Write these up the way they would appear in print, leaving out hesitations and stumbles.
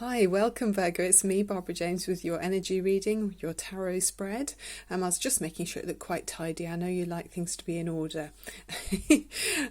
Hi, welcome Virgo. It's me, Barbara James, with your energy reading, your tarot spread. I was just making sure it looked quite tidy. I know you like things to be in order.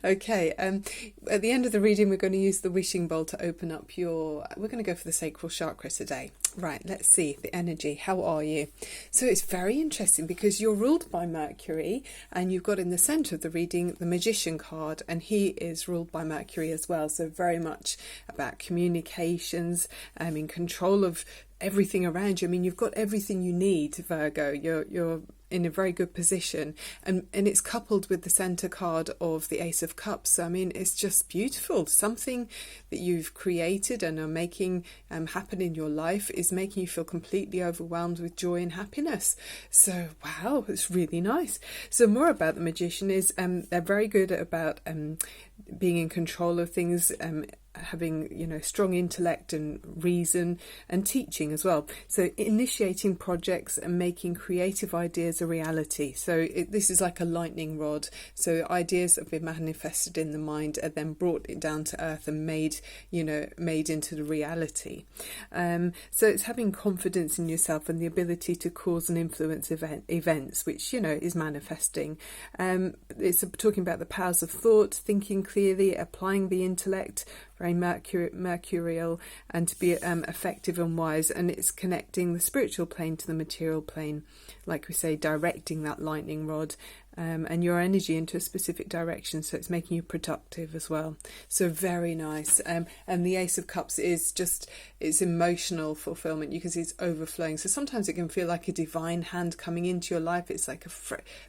Okay, at the end of the reading, we're going to use the wishing bowl to open up we're going to go for the sacral chakra today. Right, let's see the energy. How are you? So it's very interesting because you're ruled by Mercury, and you've got in the centre of the reading the Magician card, and he is ruled by Mercury as well. So very much about communications, in control of everything around you. I mean, you've got everything you need, Virgo. You're in a very good position, and it's coupled with the centre card of the Ace of Cups. So, I mean, it's just beautiful. Something that you've created and are making happen in your life is making you feel completely overwhelmed with joy and happiness. So, wow, it's really nice. So, more about the Magician is they're very good about being in control of things, having strong intellect and reason, and teaching as well. So initiating projects and making creative ideas a reality. So this is like a lightning rod. So ideas that have been manifested in the mind are then brought down to earth and made into the reality. So it's having confidence in yourself and the ability to cause and influence events, which is manifesting. It's talking about the powers of thought, thinking clearly, applying the intellect, very mercurial, and to be effective and wise. And it's connecting the spiritual plane to the material plane, like we say, directing that lightning rod and your energy into a specific direction. So it's making you productive as well. So very nice. And the Ace of Cups is just, it's emotional fulfillment. You can see it's overflowing. So sometimes it can feel like a divine hand coming into your life. It's like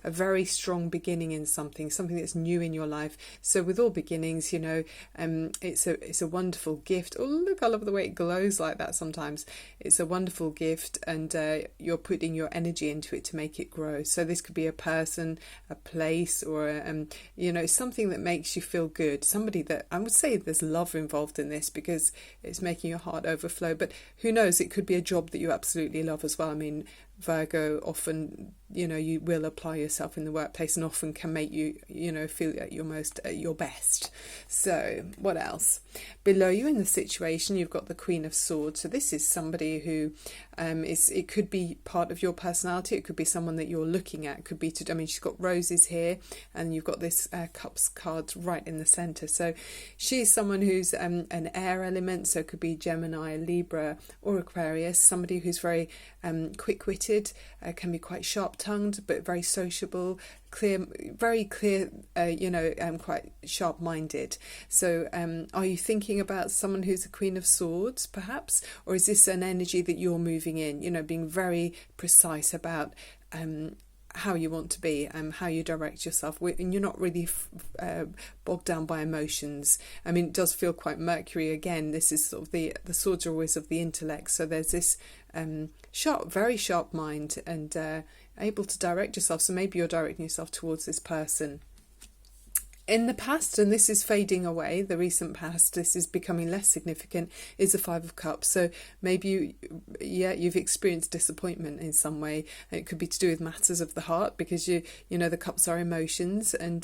a very strong beginning in something that's new in your life. So with all beginnings, it's a wonderful gift. Oh, look, I love the way it glows like that sometimes. It's a wonderful gift, and you're putting your energy into it to make it grow. So this could be a person, a place, or something that makes you feel good. Somebody that, I would say there's love involved in this because it's making your heart overflow. But who knows, it could be a job that you absolutely love as well. I mean, Virgo often, you will apply yourself in the workplace, and often can make you, feel at your best. So what else? Below you in the situation, you've got the Queen of Swords. So this is somebody who it could be part of your personality. It could be someone that you're looking at. It could be she's got roses here, and you've got this Cups card right in the centre. So she's someone who's an air element. So it could be Gemini, Libra, or Aquarius. Somebody who's very quick-witted, can be quite sharp-tongued, but very sociable, very clear, quite sharp-minded. So are you thinking about someone who's a Queen of Swords, perhaps? Or is this an energy that you're moving in, being very precise about how you want to be, how you direct yourself, and you're not really bogged down by emotions. I mean, it does feel quite Mercury again. This is sort of the swords are always of the intellect. So there's this very sharp mind, and able to direct yourself. So maybe you're directing yourself towards this person. In the past, and this is fading away, the recent past, this is becoming less significant, is the Five of Cups. So maybe you've experienced disappointment in some way. It could be to do with matters of the heart, because the cups are emotions, and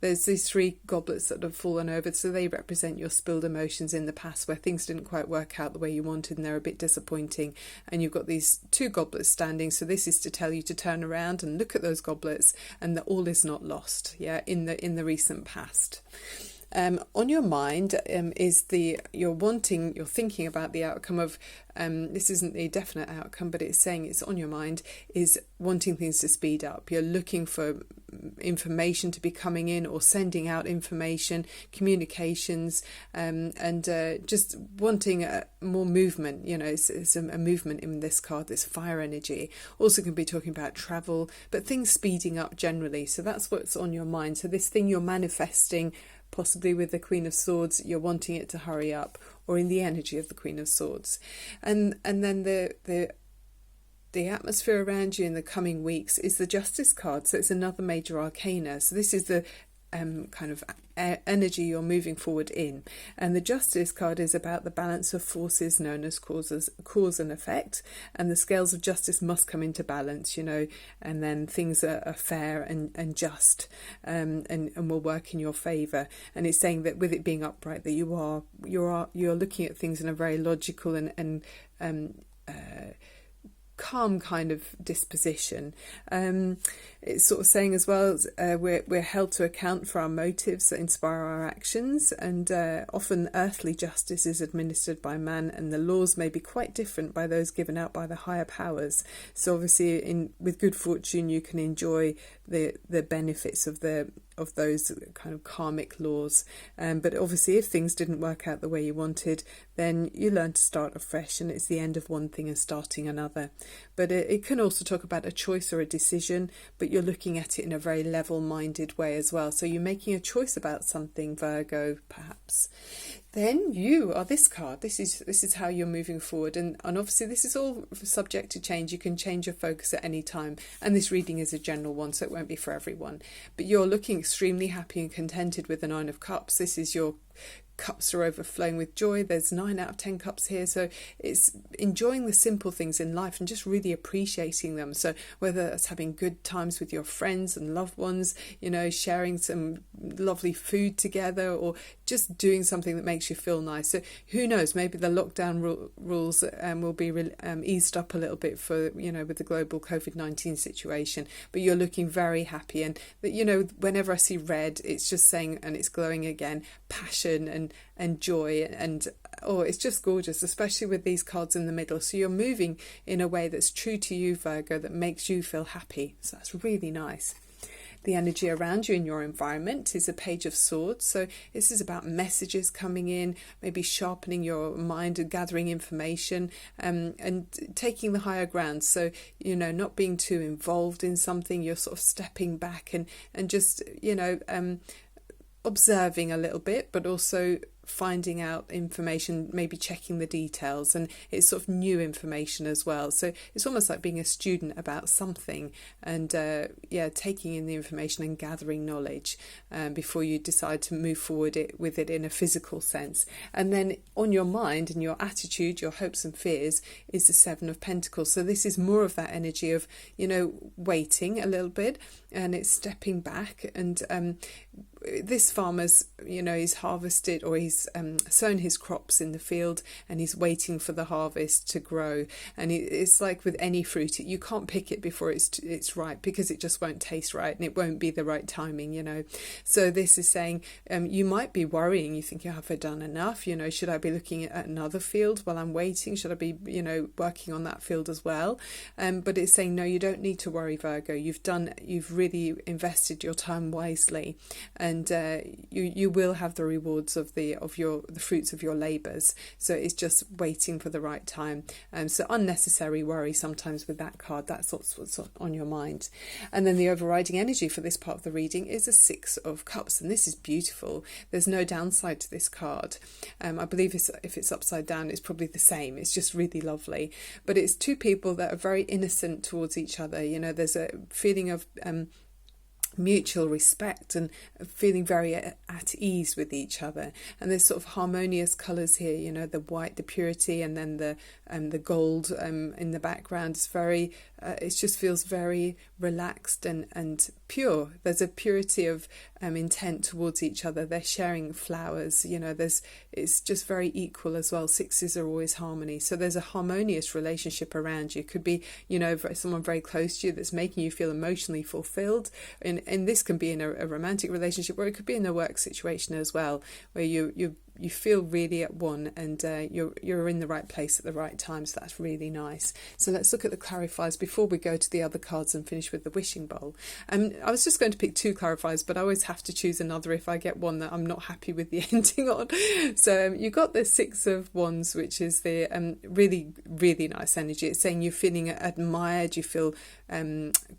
there's these three goblets that have fallen over. So they represent your spilled emotions in the past, where things didn't quite work out the way you wanted, and they're a bit disappointing. And you've got these two goblets standing. So this is to tell you to turn around and look at those goblets, and that all is not lost. In the recent past. On your mind is you're thinking about the outcome of this isn't a definite outcome, but it's saying it's on your mind, is wanting things to speed up. You're looking for information to be coming in, or sending out information, communications, and just wanting more movement. It's a movement in this card, this fire energy. Also can be talking about travel, but things speeding up generally. So that's what's on your mind. So this thing you're manifesting, possibly with the Queen of Swords, you're wanting it to hurry up, or in the energy of the Queen of Swords. And then the atmosphere around you in the coming weeks is the Justice card. So it's another major arcana. So this is the kind of energy you're moving forward in. And the Justice card is about the balance of forces known as cause and effect, and the scales of justice must come into balance, and then things are fair and just, and will work in your favour. And it's saying that with it being upright, that you're looking at things in a very logical and calm kind of disposition. It's sort of saying as well, we're held to account for our motives that inspire our actions, and often earthly justice is administered by man, and the laws may be quite different by those given out by the higher powers. So obviously with good fortune you can enjoy the benefits of those kind of karmic laws, but obviously if things didn't work out the way you wanted, then you learn to start afresh, and it's the end of one thing and starting another. But it can also talk about a choice or a decision, but you're looking at it in a very level-minded way as well. So you're making a choice about something, Virgo, perhaps. Then you are this card. This is how you're moving forward, and obviously this is all subject to change. You can change your focus at any time, and this reading is a general one, so it won't be for everyone. But you're looking extremely happy and contented with the Nine of Cups. This is your cups are overflowing with joy. There's 9 out of 10 cups here, so it's enjoying the simple things in life and just really appreciating them. So whether that's having good times with your friends and loved ones, sharing some lovely food together, or just doing something that makes you feel nice. So who knows, maybe the lockdown rules will be eased up a little bit for with the global COVID-19 situation, but you're looking very happy. And whenever I see red, it's just saying, and it's glowing again, passion and joy, and it's just gorgeous, especially with these cards in the middle. So you're moving in a way that's true to you, Virgo, that makes you feel happy. So that's really nice. The energy around you in your environment is a Page of Swords. So this is about messages coming in, maybe sharpening your mind and gathering information, and taking the higher ground. So, not being too involved in something, you're sort of stepping back and just, observing a little bit, but also finding out information, maybe checking the details, and it's sort of new information as well. So it's almost like being a student about something, and taking in the information and gathering knowledge before you decide to move forward with it in a physical sense. And then on your mind and your attitude, your hopes and fears, is the Seven of Pentacles. So this is more of that energy of waiting a little bit, and it's stepping back. And this farmer's, he's harvested, or he's sown his crops in the field, and he's waiting for the harvest to grow. And it's like with any fruit, you can't pick it before it's ripe, because it just won't taste right, and it won't be the right timing, So this is saying you might be worrying. You think, have I done enough? Should I be looking at another field while I'm waiting? Should I be, working on that field as well? But it's saying, no, you don't need to worry, Virgo. You've really invested your time wisely, and you will have the rewards of the fruits of your labours. So it's just waiting for the right time. So unnecessary worry sometimes with that card. That's what's on your mind. And then the overriding energy for this part of the reading is a Six of Cups, and this is beautiful. There's no downside to this card. I believe if it's upside down, it's probably the same. It's just really lovely. But it's two people that are very innocent towards each other. There's a feeling of mutual respect and feeling very at ease with each other, and there's sort of harmonious colours here, the white, the purity, and then the gold in the background. It's very it just feels very relaxed and pure. There's a purity of intent towards each other. They're sharing flowers, it's just very equal as well. Sixes are always harmony, so there's a harmonious relationship around you. It could be someone very close to you that's making you feel emotionally fulfilled, and this can be in a romantic relationship, or it could be in a work situation as well, where you feel really at one, and you're in the right place at the right time. So that's really nice. So let's look at the clarifiers before we go to the other cards and finish with the wishing bowl. I was just going to pick 2 clarifiers, but I always have to choose another if I get one that I'm not happy with the ending on. So you got the Six of Wands, which is the really, really nice energy. It's saying you're feeling admired, you feel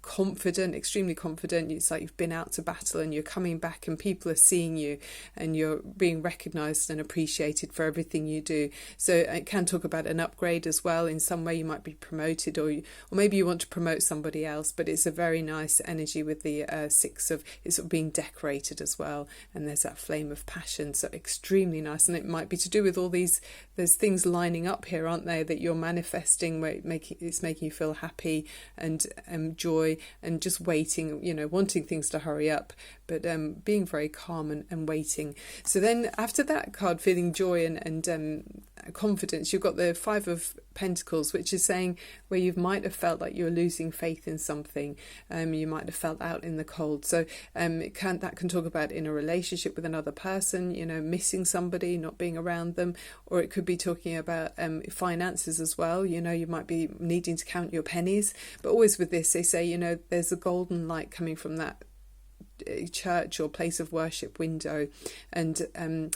confident, extremely confident. It's like you've been out to battle and you're coming back, and people are seeing you, and you're being recognised recognised and appreciated for everything you do. So it can talk about an upgrade as well. In some way you might be promoted, or maybe you want to promote somebody else, but it's a very nice energy with the six of, it's sort of being decorated as well, and there's that flame of passion, so extremely nice. And it might be to do with all these, there's things lining up here, aren't they, that you're manifesting, where it's making you feel happy and joy, and just waiting, wanting things to hurry up, but being very calm and waiting. So then after that card, feeling joy and confidence, you've got the Five of Pentacles, which is saying where you might have felt like you were losing faith in something. You might have felt out in the cold. So that can talk about in a relationship with another person, missing somebody, not being around them, or it could be talking about finances as well. You might be needing to count your pennies, but always with this, they say, there's a golden light coming from that church or place of worship window, and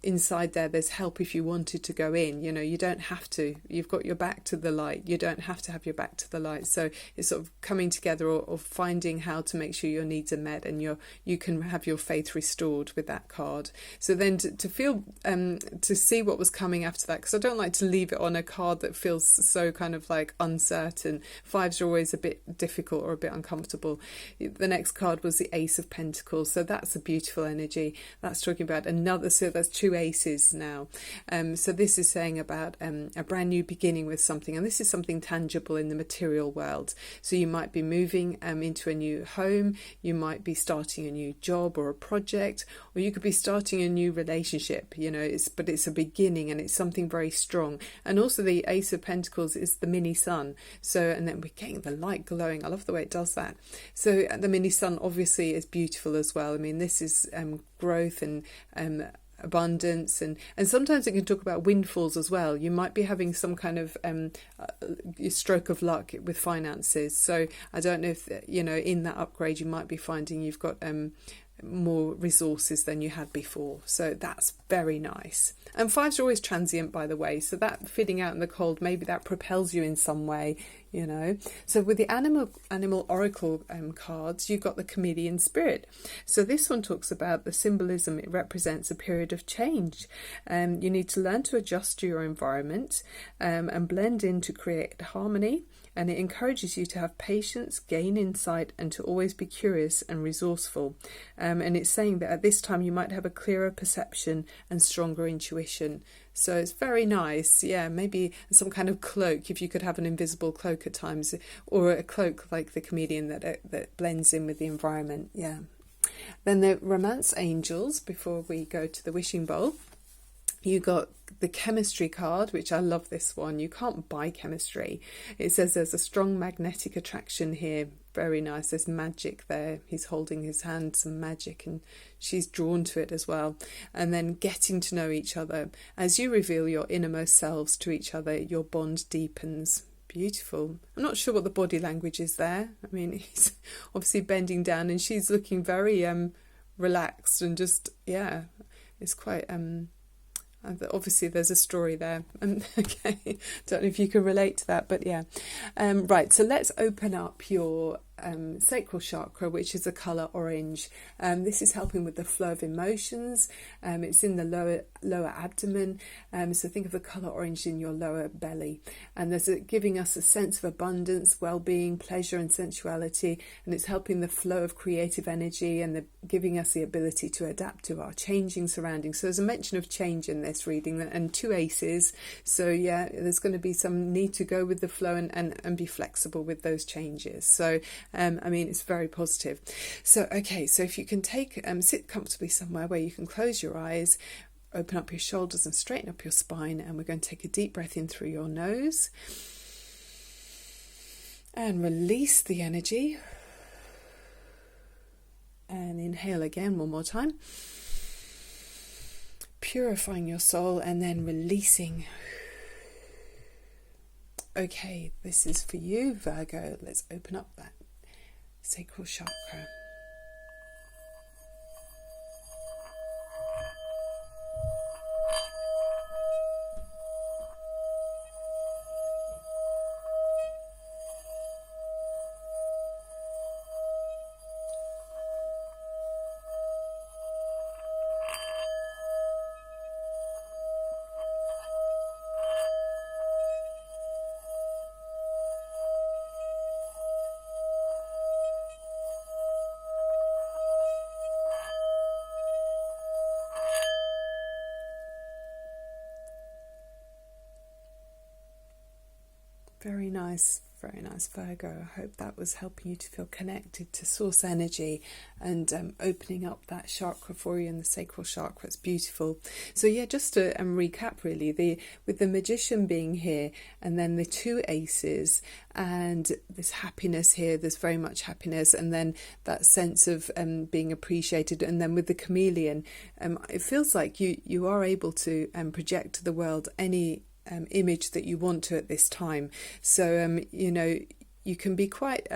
inside there's help if you wanted to go in. You don't have to, you've got your back to the light, you don't have to have your back to the light. So it's sort of coming together, or finding how to make sure your needs are met, and you can have your faith restored with that card. So then to feel to see what was coming after that, because I don't like to leave it on a card that feels so kind of like uncertain. Fives are always a bit difficult or a bit uncomfortable. The next card was the Ace of Pentacles, so that's a beautiful energy. That's talking about another, so that's two aces now. So this is saying about a brand new beginning with something, and this is something tangible in the material world. So you might be moving into a new home, you might be starting a new job or a project, or you could be starting a new relationship. But it's a beginning, and it's something very strong. And also the Ace of Pentacles is the mini sun, so, and then we're getting the light glowing. I love the way it does that. So the mini sun obviously is beautiful as well. I mean, this is growth and abundance, and sometimes it can talk about windfalls as well. You might be having some kind of stroke of luck with finances. So I don't know if in that upgrade you might be finding you've got more resources than you had before. So that's very nice. And fives are always transient, by the way, so that feeling out in the cold, maybe that propels you in some way. So with the animal oracle cards, you've got the chameleon spirit. So this one talks about the symbolism. It represents a period of change. You need to learn to adjust to your environment and blend in to create harmony. And it encourages you to have patience, gain insight, and to always be curious and resourceful. And it's saying that at this time you might have a clearer perception and stronger intuition. So it's very nice. Yeah, maybe some kind of cloak, if you could have an invisible cloak at times, or a cloak like the chameleon that blends in with the environment. Yeah. Then the romance angels, before we go to the wishing bowl. You got the chemistry card, which I love this one. You can't buy chemistry. It says there's a strong magnetic attraction here. Very nice. There's magic there. He's holding his hand, some magic, and she's drawn to it as well. And then getting to know each other. As you reveal your innermost selves to each other, your bond deepens. Beautiful. I'm not sure what the body language is there. I mean, he's obviously bending down, and she's looking very relaxed, and just, yeah, it's quite... obviously there's a story there. Okay, don't know if you can relate to that, but yeah. Right, so let's open up your sacral chakra, which is the colour orange. This is helping with the flow of emotions. It's in the lower abdomen, so think of the colour orange in your lower belly, and there's giving us a sense of abundance, well-being, pleasure and sensuality, and it's helping the flow of creative energy, and giving us the ability to adapt to our changing surroundings. So there's a mention of change in this reading, and two aces, so yeah, there's going to be some need to go with the flow and be flexible with those changes. So I mean, it's very positive. So okay, so if you can sit comfortably somewhere where you can close your eyes, open up your shoulders and straighten up your spine, and we're going to take a deep breath in through your nose and release the energy, and inhale again one more time, purifying your soul, and then releasing. Okay, this is for you, Virgo. Let's open up that sacral chakra. Very nice. Very nice, Virgo. I hope that was helping you to feel connected to source energy and opening up that chakra for you in the sacral chakra. It's beautiful. So yeah, just to recap really, with the Magician being here and then the two aces and this happiness here, there's very much happiness, and then that sense of being appreciated, and then with the Chameleon, it feels like you are able to project to the world any image that you want to at this time. So you can be quite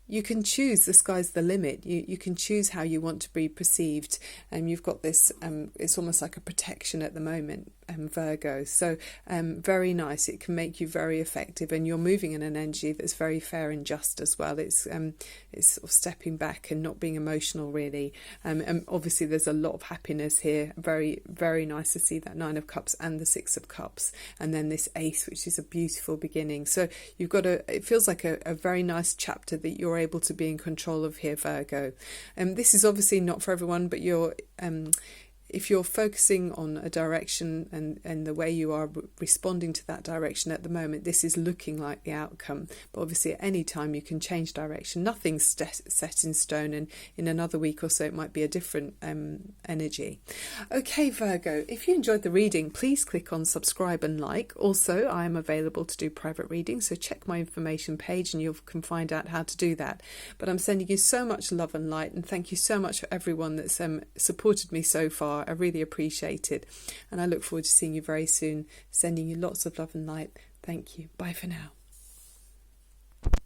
you can choose, the sky's the limit. You can choose how you want to be perceived, and you've got this it's almost like a protection at the moment, Virgo. So very nice. It can make you very effective, and you're moving in an energy that's very fair and just as well. It's sort of stepping back and not being emotional really, and obviously there's a lot of happiness here. Very, very nice to see that 9 of Cups and the 6 of Cups, and then this Ace, which is a beautiful beginning. So you've got it feels like a very nice chapter that you're able to be in control of here, Virgo. This is obviously not for everyone, but if you're focusing on a direction and the way you are responding to that direction at the moment, this is looking like the outcome. But obviously at any time you can change direction. Nothing's set in stone, and in another week or so it might be a different energy. Okay, Virgo, if you enjoyed the reading, please click on subscribe and like. Also, I am available to do private readings, so check my information page and you can find out how to do that. But I'm sending you so much love and light, and thank you so much for everyone that's supported me so far. I really appreciate it, and I look forward to seeing you very soon. Sending you lots of love and light. Thank you. Bye for now.